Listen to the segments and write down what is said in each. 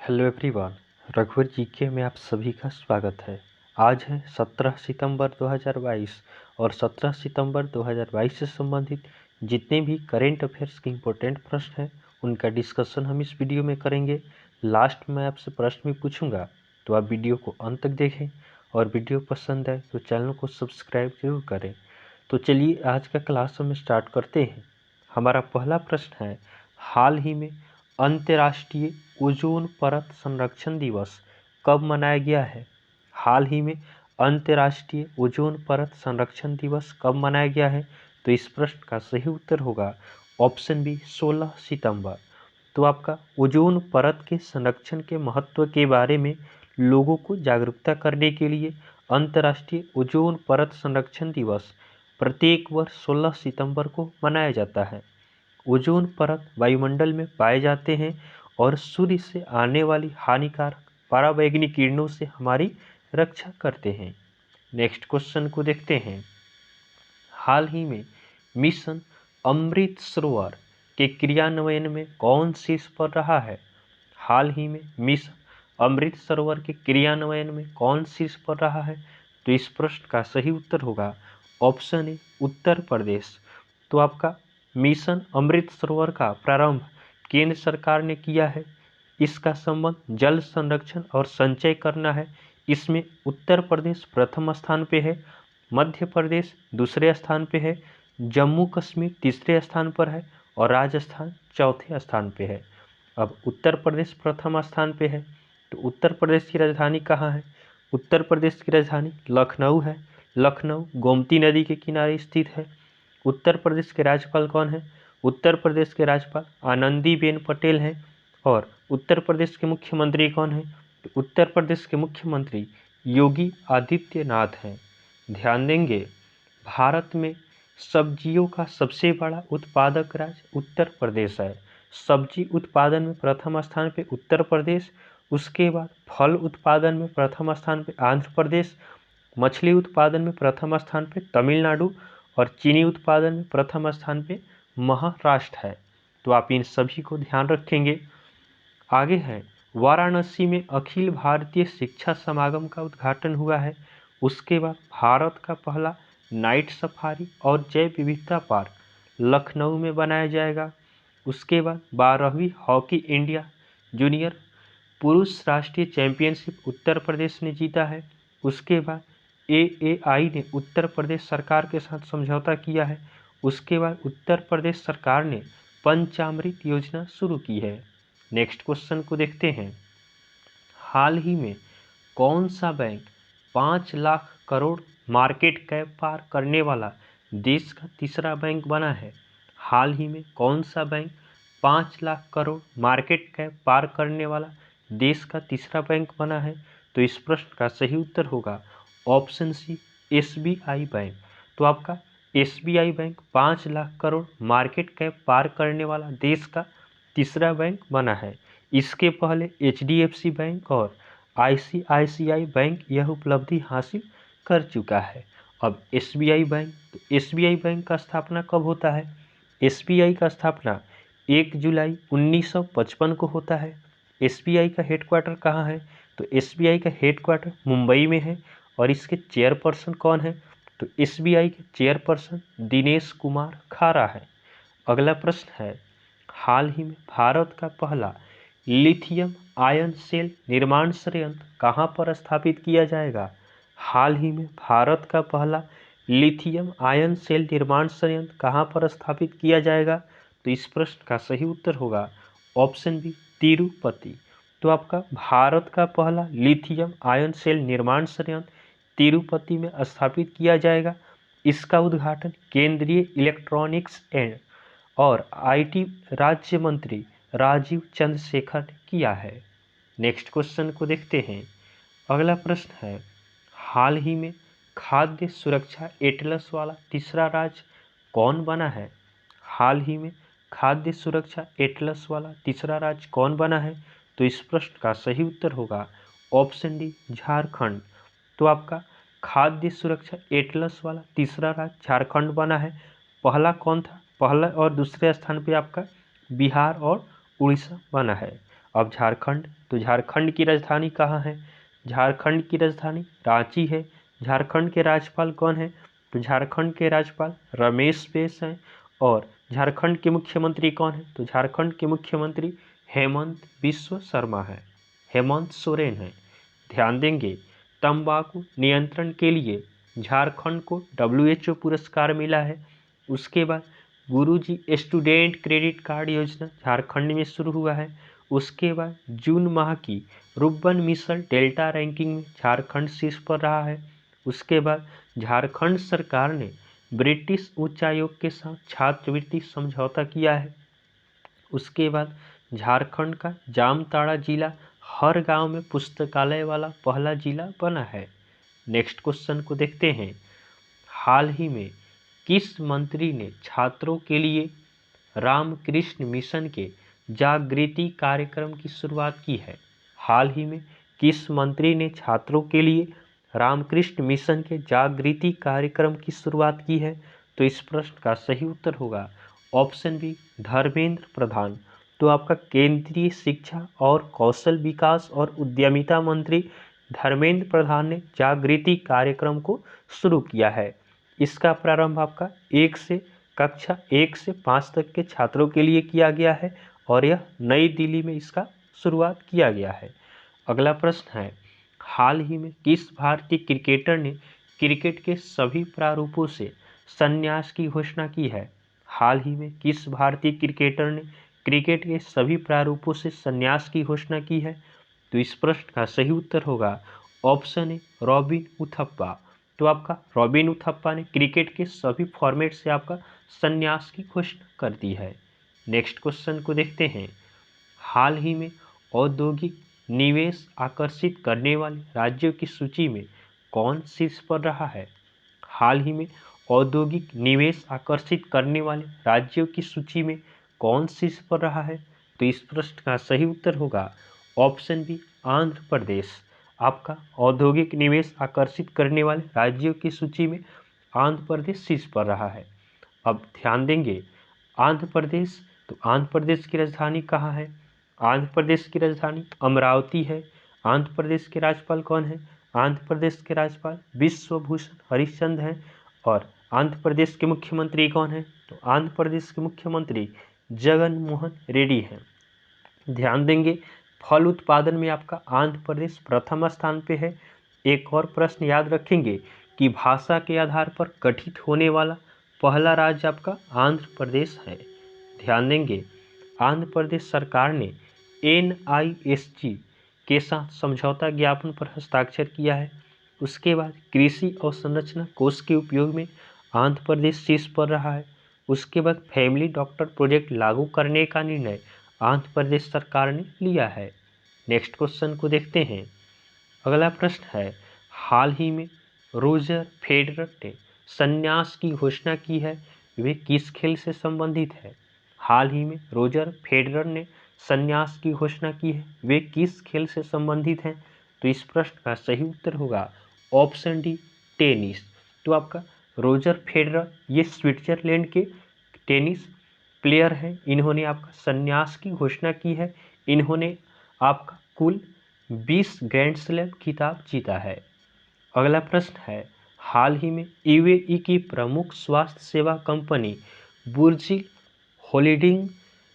Hello everyone, रघुवर GK में आप सभी का स्वागत है। आज है 17 सितंबर 2022 और 17 सितंबर 2022 से संबंधित जितने भी करेंट अफेयर्स के इम्पोर्टेंट प्रश्न हैं उनका डिस्कशन हम इस वीडियो में करेंगे। लास्ट में आपसे प्रश्न भी पूछूंगा, तो आप वीडियो को अंत तक देखें और वीडियो पसंद आए तो चैनल को सब्सक्राइब जरूर करें। तो चलिए आज का क्लास हम स्टार्ट करते हैं। हमारा पहला प्रश्न है, हाल ही में अंतर्राष्ट्रीय ओजोन परत संरक्षण दिवस कब मनाया गया है? हाल ही में अंतर्राष्ट्रीय ओजोन परत संरक्षण दिवस कब मनाया गया है? तो इस प्रश्न का सही उत्तर होगा ऑप्शन बी 16 सितंबर। तो आपका ओजोन परत के संरक्षण के महत्व के बारे में लोगों को जागरूकता करने के लिए अंतर्राष्ट्रीय ओजोन परत संरक्षण दिवस प्रत्येक वर्ष 16 सितंबर को मनाया जाता है। ओजोन परत वायुमंडल में पाए जाते हैं और सूर्य से आने वाली हानिकारक पराबैंगनी किरणों से हमारी रक्षा करते हैं। नेक्स्ट क्वेश्चन को देखते हैं। हाल ही में मिशन अमृत सरोवर के क्रियान्वयन में कौन शीर्ष पर रहा है? हाल ही में मिशन अमृत सरोवर के क्रियान्वयन में कौन शीर्ष पर रहा है? तो इस प्रश्न का सही उत्तर होगा ऑप्शन ए उत्तर प्रदेश। तो आपका मिशन अमृत सरोवर का प्रारंभ केंद्र सरकार ने किया है। इसका संबंध जल संरक्षण और संचय करना है। इसमें उत्तर प्रदेश प्रथम स्थान पे है, मध्य प्रदेश दूसरे स्थान पे है, जम्मू कश्मीर तीसरे स्थान पर है और राजस्थान चौथे स्थान पे है। अब उत्तर प्रदेश प्रथम स्थान पे है, तो उत्तर प्रदेश की राजधानी कहाँ है? उत्तर प्रदेश की राजधानी लखनऊ है। लखनऊ गोमती नदी के किनारे स्थित है। उत्तर प्रदेश के राज्यपाल कौन है? उत्तर प्रदेश के राज्यपाल आनंदीबेन पटेल हैं। और उत्तर प्रदेश के मुख्यमंत्री कौन है? तो उत्तर प्रदेश के मुख्यमंत्री योगी आदित्यनाथ हैं। ध्यान देंगे, भारत में सब्जियों का सबसे बड़ा उत्पादक राज्य उत्तर प्रदेश है। सब्जी उत्पादन में प्रथम स्थान पे उत्तर प्रदेश, उसके बाद फल उत्पादन में प्रथम स्थान पे आंध्र प्रदेश, मछली उत्पादन में प्रथम स्थान पे तमिलनाडु और चीनी उत्पादन में प्रथम स्थान पे महाराष्ट्र है। तो आप इन सभी को ध्यान रखेंगे। आगे है, वाराणसी में अखिल भारतीय शिक्षा समागम का उद्घाटन हुआ है। उसके बाद भारत का पहला नाइट सफारी और जैव विविधता पार्क लखनऊ में बनाया जाएगा। उसके बाद 12वीं हॉकी इंडिया जूनियर पुरुष राष्ट्रीय चैंपियनशिप उत्तर प्रदेश ने जीता है। उसके बाद एएआई ने उत्तर प्रदेश सरकार के साथ समझौता किया है। उसके बाद उत्तर प्रदेश सरकार ने पंचामृत योजना शुरू की है। नेक्स्ट क्वेश्चन को देखते हैं। हाल ही में कौन सा bank 5 lakh crore market cap पार करने वाला देश का तीसरा बैंक बना है? हाल ही में कौन सा bank 5 lakh crore market cap पार करने वाला देश का तीसरा बैंक बना है? तो इस प्रश्न का सही उत्तर होगा ऑप्शन सी एसबीआई बैंक। तो आपका SBI bank 5 lakh crore market cap पार करने वाला देश का तीसरा बैंक बना है। इसके पहले एचडीएफसी बैंक और आईसीआईसीआई बैंक यह उपलब्धि हासिल कर चुका है। अब एसबीआई बैंक, तो एसबीआई बैंक का स्थापना कब होता है? एसबीआई का स्थापना 1 जुलाई 1955 को होता है। एसबीआई का हेडक्वार्टर कहाँ है? तो एसबीआई का हेडक्वार्टर मुंबई में है। और इसके चेयरपर्सन कौन है? तो एसबीआई के चेयरपर्सन दिनेश कुमार खारा है। अगला प्रश्न है, हाल ही में भारत का पहला लिथियम आयन सेल निर्माण संयंत्र कहाँ पर स्थापित किया जाएगा? हाल ही में भारत का पहला लिथियम आयन सेल निर्माण संयंत्र कहाँ पर स्थापित किया जाएगा? तो इस प्रश्न का सही उत्तर होगा ऑप्शन बी तिरुपति। तो आपका भारत का पहला लिथियम आयन सेल निर्माण संयंत्र तिरुपति में स्थापित किया जाएगा। इसका उद्घाटन केंद्रीय इलेक्ट्रॉनिक्स एंड और आईटी राज्य मंत्री राजीव चंद्रशेखर ने किया है। नेक्स्ट क्वेश्चन को देखते हैं। अगला प्रश्न है, हाल ही में खाद्य सुरक्षा एटलस वाला तीसरा राज्य कौन बना है? हाल ही में खाद्य सुरक्षा एटलस वाला तीसरा राज्य कौन बना है? तो इस प्रश्न का सही उत्तर होगा ऑप्शन डी झारखंड। तो आपका खाद्य सुरक्षा एटलस वाला तीसरा राज्य झारखंड बना है। पहला कौन था? पहला और दूसरे स्थान पे आपका बिहार और उड़ीसा बना है। अब झारखंड, तो झारखंड की राजधानी कहाँ है? झारखंड की राजधानी रांची है। झारखंड के राज्यपाल कौन है? तो झारखंड के राज्यपाल रमेश बैस हैं। और झारखंड के मुख्यमंत्री कौन है? तो झारखंड के मुख्यमंत्री हेमंत बिस्व शर्मा है, हेमंत सोरेन है। ध्यान देंगे, तंबाकू नियंत्रण के लिए झारखंड को WHO पुरस्कार मिला है। उसके बाद गुरुजी स्टूडेंट क्रेडिट कार्ड योजना झारखंड में शुरू हुआ है। उसके बाद जून माह की रुर्बन मिशन डेल्टा रैंकिंग में झारखंड शीर्ष पर रहा है। उसके बाद झारखंड सरकार ने ब्रिटिश उच्चायोग के साथ छात्रवृत्ति समझौता किया है। उसके बाद झारखंड का जामताड़ा जिला हर गांव में पुस्तकालय वाला पहला जिला बना है। नेक्स्ट क्वेश्चन को देखते हैं। हाल ही में किस मंत्री ने छात्रों के लिए रामकृष्ण मिशन के जागृति कार्यक्रम की शुरुआत की है? हाल ही में किस मंत्री ने छात्रों के लिए रामकृष्ण मिशन के जागृति कार्यक्रम की शुरुआत की है? तो इस प्रश्न का सही उत्तर होगा ऑप्शन बी, धर्मेंद्र प्रधान। तो आपका केंद्रीय शिक्षा और कौशल विकास और उद्यमिता मंत्री धर्मेंद्र प्रधान ने जागृति कार्यक्रम को शुरू किया है। इसका प्रारंभ आपका कक्षा 1 से 5 तक के छात्रों के लिए किया गया है और यह नई दिल्ली में इसका शुरुआत किया गया है। अगला प्रश्न है, हाल ही में किस भारतीय क्रिकेटर ने क्रिकेट के सभी प्रारूपों से संन्यास की घोषणा की है? हाल ही में किस भारतीय क्रिकेटर ने क्रिकेट के सभी प्रारूपों से संन्यास की घोषणा की है? तो इस प्रश्न का सही उत्तर होगा ऑप्शन ए, रॉबिन उथप्पा। तो आपका रॉबिन उथप्पा ने क्रिकेट के सभी फॉर्मेट से आपका संन्यास की घोषणा कर दी है। नेक्स्ट क्वेश्चन को देखते हैं। हाल ही में औद्योगिक निवेश आकर्षित करने वाले राज्यों की सूची में कौन शीर्ष पर रहा है? हाल ही में औद्योगिक निवेश आकर्षित करने वाले राज्यों की सूची में कौन शीर्ष पर रहा है? तो इस प्रश्न का सही उत्तर होगा ऑप्शन बी, आंध्र प्रदेश। आपका औद्योगिक निवेश आकर्षित करने वाले राज्यों की सूची में आंध्र प्रदेश शीर्ष पर रहा है। अब ध्यान देंगे, आंध्र प्रदेश, तो आंध्र प्रदेश की राजधानी कहाँ है? आंध्र प्रदेश की राजधानी अमरावती है। आंध्र प्रदेश के राज्यपाल कौन है? आंध्र प्रदेश के राज्यपाल विश्वभूषण हरिश्चंद्र हैं। और आंध्र प्रदेश के मुख्यमंत्री कौन है? तो आंध्र प्रदेश के मुख्यमंत्री जगन मोहन रेड्डी हैं। ध्यान देंगे, फल उत्पादन में आपका आंध्र प्रदेश प्रथम स्थान पे है। एक और प्रश्न याद रखेंगे कि भाषा के आधार पर गठित होने वाला पहला राज्य आपका आंध्र प्रदेश है। ध्यान देंगे, आंध्र प्रदेश सरकार ने NISG के साथ समझौता ज्ञापन पर हस्ताक्षर किया है। उसके बाद कृषि अवसंरचना कोष के उपयोग में आंध्र प्रदेश शीर्ष पर रहा है। उसके बाद फैमिली डॉक्टर प्रोजेक्ट लागू करने का निर्णय आंध्र प्रदेश सरकार ने लिया है। नेक्स्ट क्वेश्चन को देखते हैं। अगला प्रश्न है, हाल ही में रोजर फेडरर ने संन्यास की घोषणा की है, वे किस खेल से संबंधित है? हाल ही में रोजर फेडरर ने संन्यास की घोषणा की है, वे किस खेल से संबंधित हैं? तो इस प्रश्न का सही उत्तर होगा ऑप्शन डी, टेनिस। तो आपका रोजर फेडरर ये स्विट्जरलैंड के टेनिस प्लेयर हैं। इन्होंने आपका संन्यास की घोषणा की है। इन्होंने आपका कुल 20 ग्रैंड स्लैम खिताब जीता है। अगला प्रश्न है, हाल ही में UAE की प्रमुख स्वास्थ्य सेवा कंपनी बुर्जिल होल्डिंग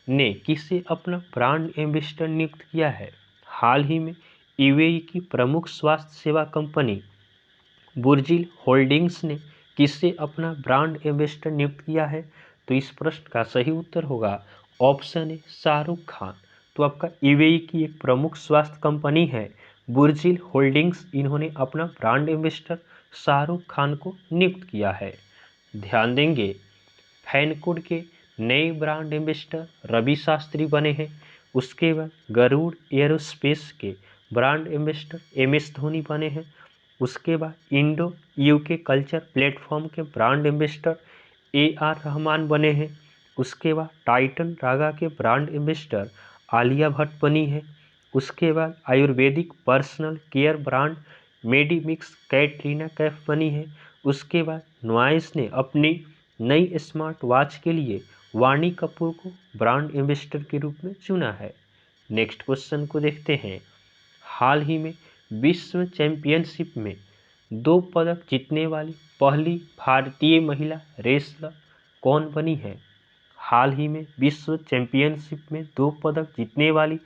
ने किसे अपना ब्रांड एम्बेसडर नियुक्त किया है? हाल ही में UAE की प्रमुख स्वास्थ्य सेवा कंपनी बुर्जिल होल्डिंग्स ने किसे अपना ब्रांड एम्बेसडर नियुक्त किया है? तो इस प्रश्न का सही उत्तर होगा ऑप्शन ए, शाहरुख खान। तो आपका UAE की एक प्रमुख स्वास्थ्य कंपनी है बुर्जिल होल्डिंग्स, इन्होंने अपना ब्रांड एम्बेसडर शाहरुख खान को नियुक्त किया है। ध्यान देंगे, फैनकुड के नए ब्रांड एम्बेसडर रवि शास्त्री बने हैं। उसके बाद गरुड़ एयरोस्पेस के ब्रांड एम्बेसडर MS धोनी बने हैं। उसके बाद इंडो UK कल्चर प्लेटफॉर्म के ब्रांड एम्बेसडर AR रहमान बने हैं। उसके बाद टाइटन रागा के ब्रांड एम्बेसडर आलिया भट्ट बनी है। उसके बाद Ayurvedic personal care brand Medimix Katrina Kaif बनी है। उसके बाद नॉइस ने अपनी नई स्मार्ट वॉच के लिए वाणी कपूर को ब्रांड एम्बेसडर के रूप में चुना है। नेक्स्ट क्वेश्चन को देखते हैं। हाल ही में विश्व चैंपियनशिप में 2 पदक जीतने वाली पहली भारतीय महिला रेसलर कौन बनी है? हाल ही में विश्व चैंपियनशिप में 2 पदक जीतने वाली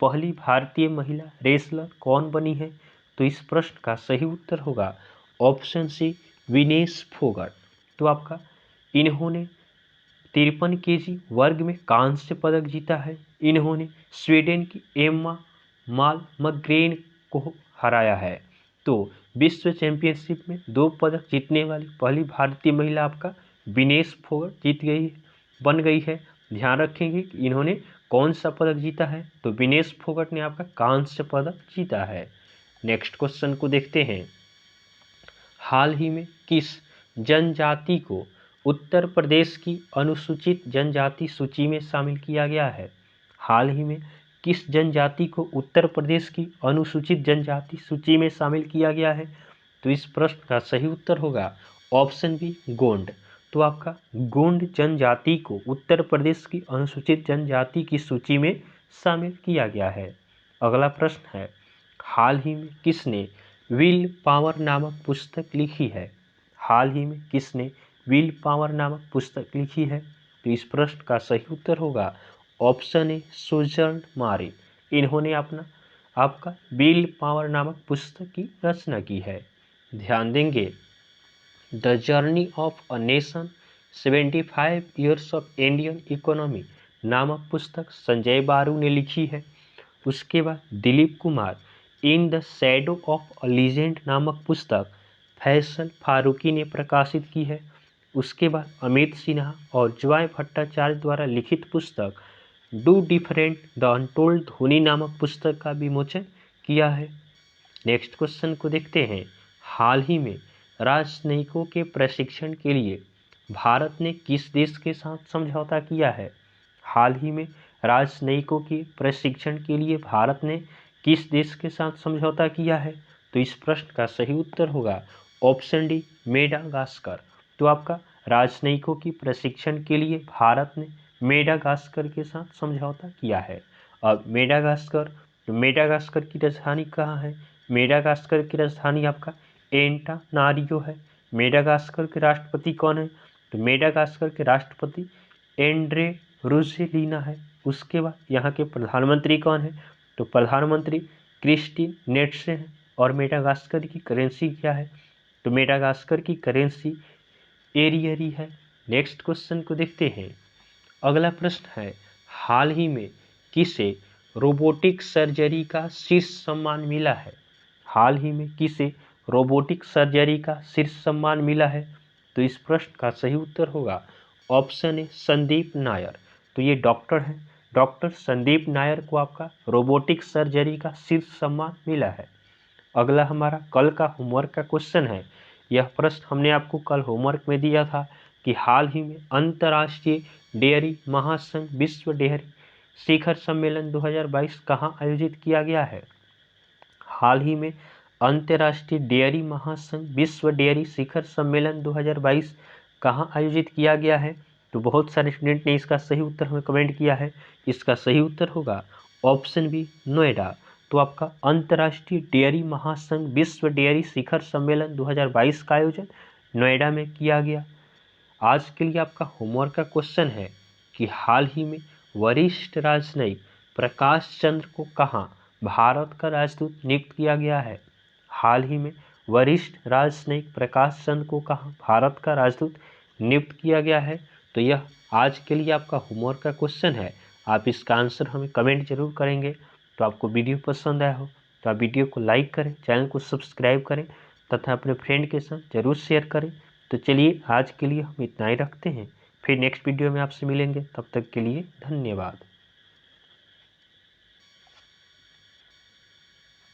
पहली भारतीय महिला रेसलर कौन बनी है? तो इस प्रश्न का सही उत्तर होगा ऑप्शन सी, विनेश फोगाट। तो आपका इन्होंने 53 केजी वर्ग में कांस्य पदक जीता है। इन्होंने स्वीडन की एम्मा मालमग्रेन को हराया है। तो विश्व चैंपियनशिप में 2 पदक जीतने वाली पहली भारतीय महिला आपका विनेश फोगाट बन गई है। ध्यान रखेंगे कि इन्होंने कौन सा पदक जीता है, तो विनेश फोगाट ने आपका कांस्य पदक जीता है। नेक्स्ट क्वेश्चन को देखते हैं। हाल ही में किस जनजाति को उत्तर प्रदेश की अनुसूचित जनजाति सूची में शामिल किया गया है? हाल ही में किस जनजाति को उत्तर प्रदेश की अनुसूचित जनजाति सूची में शामिल किया गया है? तो इस प्रश्न का सही उत्तर होगा ऑप्शन बी, गोंड। तो आपका गोंड जनजाति को उत्तर प्रदेश की अनुसूचित जनजाति की सूची में शामिल किया गया है। अगला प्रश्न है, हाल ही में किसने विल पावर नामक पुस्तक लिखी है? हाल ही में किसने विल पावर नामक पुस्तक लिखी है? तो इस प्रश्न का सही उत्तर होगा ऑप्शन ए, सुजर्न मारे। इन्होंने आपका विल पावर नामक पुस्तक की रचना की है। ध्यान देंगे, the journey of a nation 75 years of Indian economy नामक पुस्तक संजय बारू ने लिखी है। उसके बाद Dilip Kumar in the shadow of a legend नामक पुस्तक फैसल फारूकी ने प्रकाशित की है। उसके बाद अमित सिन्हा और जॉय भट्टाचार्य द्वारा लिखित पुस्तक do different the untold Dhoni नामक पुस्तक का विमोचन किया है। नेक्स्ट क्वेश्चन को देखते हैं। हाल ही में राजनयिकों के प्रशिक्षण के लिए भारत ने किस देश के साथ समझौता किया है? हाल ही में राजनयिकों के प्रशिक्षण के लिए भारत ने किस देश के साथ समझौता किया है? तो इस प्रश्न का सही उत्तर होगा ऑप्शन डी, मेडागास्कर। तो आपका राजनयिकों की प्रशिक्षण के लिए भारत ने मेडागास्कर के साथ समझौता किया है। अब मेडागास्कर की राजधानी कहाँ है? मेडागास्कर की राजधानी आपका एंटानारियो है। मेडागास्कर के राष्ट्रपति कौन है? तो मेडागास्कर के राष्ट्रपति एंड्रे रुसेलिना है। उसके बाद यहाँ के प्रधानमंत्री कौन है? तो प्रधानमंत्री क्रिस्टिन नेटसे हैं। और मेडागास्कर की करेंसी क्या है? तो मेडागास्कर की करेंसी एरियरी है। नेक्स्ट क्वेश्चन को देखते हैं। अगला प्रश्न है, हाल ही में किसे रोबोटिक सर्जरी का शीर्ष सम्मान मिला है? हाल ही में किसे रोबोटिक सर्जरी का शीर्ष सम्मान मिला है? तो इस प्रश्न का सही उत्तर होगा ऑप्शन ए, संदीप नायर। तो ये डॉक्टर हैं, डॉक्टर संदीप नायर को आपका रोबोटिक सर्जरी का शीर्ष सम्मान मिला है। अगला हमारा कल का होमवर्क का क्वेश्चन है। यह प्रश्न हमने आपको कल होमवर्क में दिया था कि हाल ही में अंतर्राष्ट्रीय डेयरी महासंघ विश्व डेयरी शिखर सम्मेलन 2022 कहाँ आयोजित किया गया है? हाल ही में अंतर्राष्ट्रीय डेयरी महासंघ विश्व डेयरी शिखर सम्मेलन 2022 कहाँ आयोजित किया गया है? तो बहुत सारे स्टूडेंट ने इसका सही उत्तर हमें कमेंट किया है। इसका सही उत्तर होगा ऑप्शन बी, नोएडा। तो आपका अंतर्राष्ट्रीय डेयरी महासंघ विश्व डेयरी शिखर सम्मेलन 2022 का आयोजन नोएडा में किया गया। आज के लिए आपका होमवर्क का क्वेश्चन है कि हाल ही में वरिष्ठ राजनयिक प्रकाश चंद्र को कहाँ भारत का राजदूत नियुक्त किया गया है? हाल ही में वरिष्ठ राजनयिक प्रकाश चंद्र को कहाँ भारत का राजदूत नियुक्त किया गया है? तो यह आज के लिए आपका होमवर्क का क्वेश्चन है। आप इसका आंसर हमें कमेंट जरूर करेंगे। तो आपको वीडियो पसंद आया हो तो आप वीडियो को लाइक करें, चैनल को सब्सक्राइब करें तथा अपने फ्रेंड के साथ जरूर शेयर करें। तो चलिए आज के लिए हम इतना ही रखते हैं, फिर नेक्स्ट वीडियो में आपसे मिलेंगे। तब तक के लिए धन्यवाद।